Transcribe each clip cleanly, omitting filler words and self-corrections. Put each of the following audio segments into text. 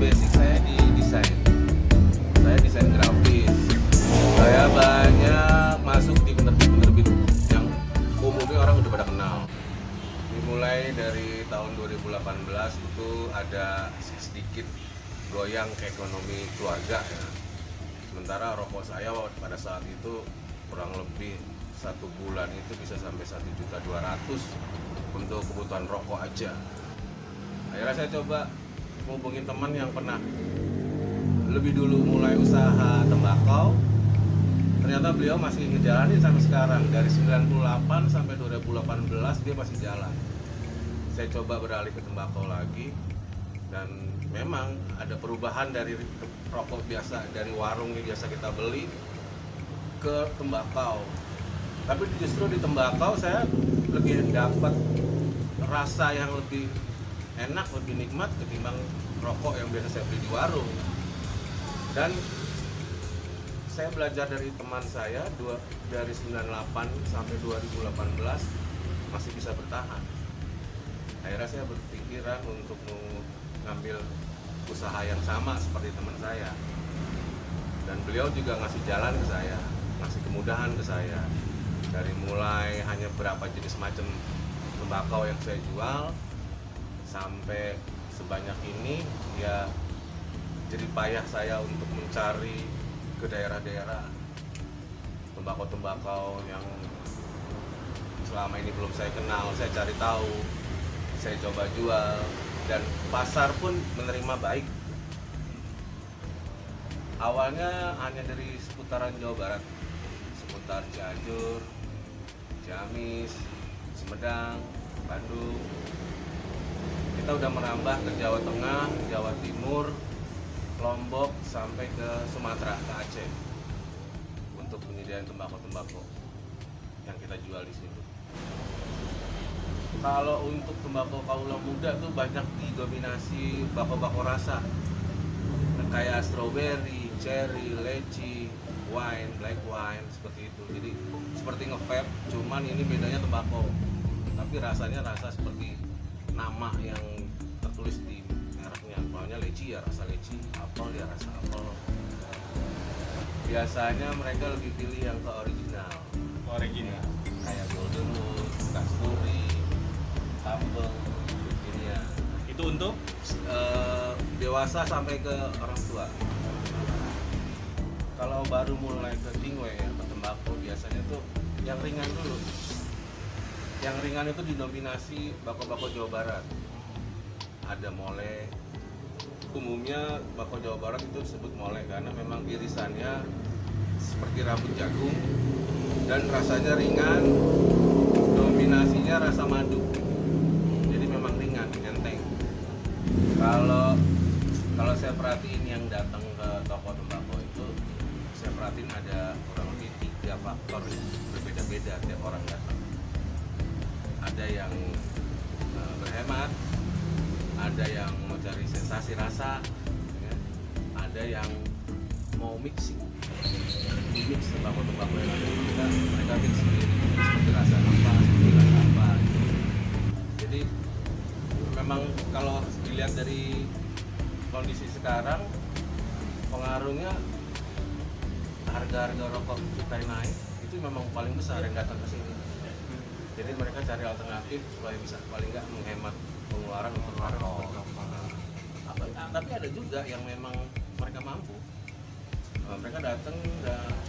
basic saya di desain. Saya desain grafis. Saya banyak masuk di penerbit-penerbit yang umumnya orang udah pada kenal. Dimulai dari tahun 2018 itu ada sedikit goyang ke ekonomi keluarga ya. Sementara rokok saya pada saat itu kurang lebih 1 bulan itu bisa sampai 1.200.000 untuk kebutuhan rokok aja. Akhirnya saya coba hubungin teman yang pernah lebih dulu mulai usaha tembakau. Ternyata beliau masih ngejalanin sampai sekarang. Dari 98 sampai 2018 dia masih jalan. Saya coba beralih ke tembakau lagi, dan memang ada perubahan dari rokok biasa, dari warung yang biasa kita beli ke tembakau. Tapi justru di tembakau saya lebih dapat rasa yang lebih enak, lebih nikmat ketimbang rokok yang biasa saya beli di warung. Dan saya belajar dari teman saya dari 98 sampai 2018 masih bisa bertahan. Akhirnya saya berpikiran untuk mengambil usaha yang sama seperti teman saya. Dan beliau juga ngasih jalan ke saya, ngasih kemudahan ke saya. Dari mulai hanya berapa jenis macam tembakau yang saya jual sampai sebanyak ini, ya jadi payah saya untuk mencari ke daerah-daerah tembakau-tembakau yang selama ini belum saya kenal. Saya cari tahu, saya coba jual, dan pasar pun menerima baik. Awalnya hanya dari seputaran Jawa Barat, seputar Cianjur, Ciamis, Sumedang, Bandung. Kita udah merambah ke Jawa Tengah, Jawa Timur, Lombok, sampai ke Sumatera, ke Aceh untuk penyediaan tembakau-tembakau yang kita jual di sini. Kalau untuk tembakau kaula muda tuh banyak didominasi bako-bako rasa, kayak strawberry, cherry, leci, wine, black wine, seperti itu. Jadi seperti nge-vape, cuman ini bedanya tembakau, tapi rasanya rasa seperti nama yang tertulis di mereknya. Pokoknya leci ya rasa leci, apel ya rasa apel. Biasanya mereka lebih pilih yang ke original. Original. Kayak golden wood, kasturi, tambeng, ini ya. Itu untuk Dewasa sampai ke orang tua. Kalau baru mulai ke tingwe ya, ke tembakau, biasanya tuh yang ringan dulu. Yang ringan itu didominasi bako-bako Jawa Barat. Ada mole. Umumnya bako Jawa Barat itu disebut mole karena memang irisannya seperti rambut jagung dan rasanya ringan. Dominasinya rasa madu. Jadi memang ringan, enteng. Kalau saya perhatiin yang datang ke toko tembakau itu, saya perhatiin ada kurang lebih 3 faktor berbeda-beda tiap orang datang. Ada yang berhemat, ada yang mau cari sensasi rasa, ya. Ada yang mau mixing, mix tembakau-tembakau yang ada di kita, mereka mix sendiri, seperti rasa apa, seperti rasa apa. Jadi memang kalau dilihat dari kondisi sekarang, pengaruhnya harga-harga rokok cukai naik itu memang paling besar yang datang ke sini. Jadi mereka cari alternatif supaya bisa paling nggak menghemat pengeluaran untuk rokok. Tapi ada juga yang memang mereka mampu. Mereka datang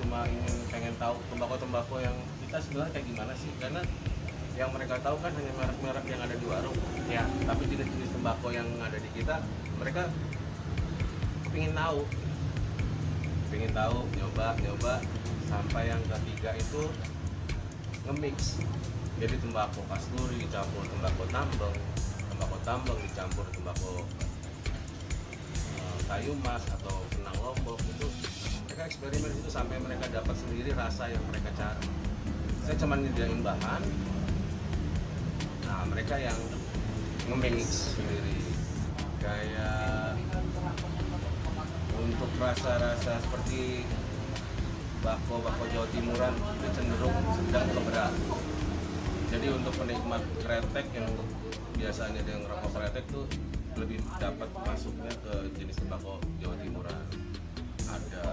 cuma ingin pengen tahu tembakau-tembakau yang kita sebenarnya kayak gimana sih, karena yang mereka tahu kan hanya merek-merek yang ada di warung ya, tapi jenis-jenis tembakau yang ada di kita mereka pengen tahu, nyoba sampai yang ketiga itu nge-mix. Jadi tembakau kasturi dicampur tembakau tambeng dicampur tembakau kayu mas atau benang lombok. Itu mereka eksperimen itu sampai mereka dapat sendiri rasa yang mereka cari. Saya cuma nyediain bahan, nah mereka yang nge-mix sendiri. Kayak untuk rasa-rasa seperti bako Jawa Timuran itu cenderung sedang ke berat. Jadi untuk penikmat kretek yang biasanya dia ngerokok kretek tuh lebih dapat masuknya ke jenis tembakau Jawa Timuran. Ada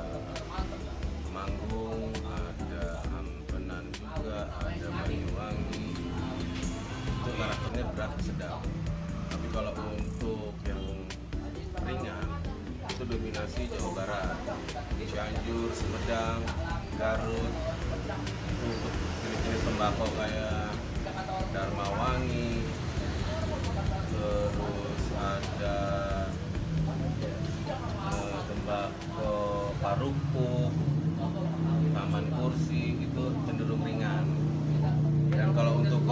Temanggung, ada Ampenan juga, ada Banyuwangi. Itu karakternya berat sedap. Tapi kalau untuk yang ringan itu dominasi Jawa Barat, Cianjur, Sumedang, Garut. Untuk jenis-jenis tembakau kayak Darmawangi, terus ada tembakau Parupuk, Taman Kursi, itu cenderung ringan. Dan kalau untuk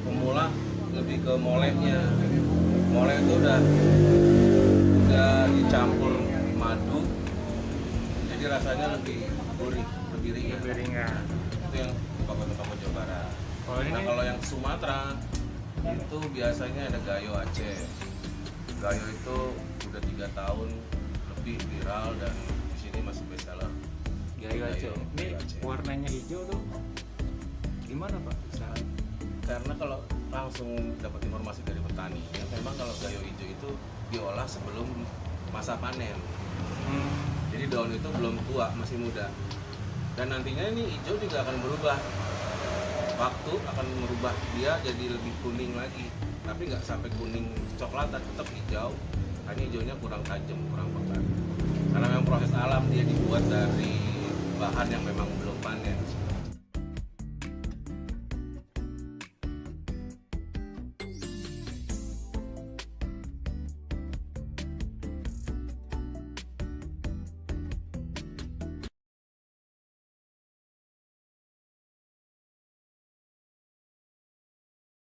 pemula lebih ke moleknya. Molek itu udah dicampur madu, jadi rasanya lebih gurih, lebih ringan. Lebih ringan. Itu yang tembakau Jawa Barat. Oh, ini Nah kalau yang Sumatera itu biasanya ada Gayo Aceh. Gayo itu udah 3 tahun lebih viral dan di sini masih bestseller. Gayo Aceh. Ini Gayo Aceh. warnanya hijau tuh gimana Pak? Bisa Karena kalau langsung dapat informasi dari petani, ya memang kalau Gayo hijau itu diolah sebelum masa panen. Jadi daun itu belum tua, masih muda. Dan nantinya ini hijau juga akan berubah. Waktu akan merubah dia jadi lebih kuning lagi. Tapi nggak sampai kuning coklatan, tetap hijau. Hanya hijaunya kurang tajam, kurang pekat. Karena memang proses alam dia dibuat dari bahan yang memang belum panen.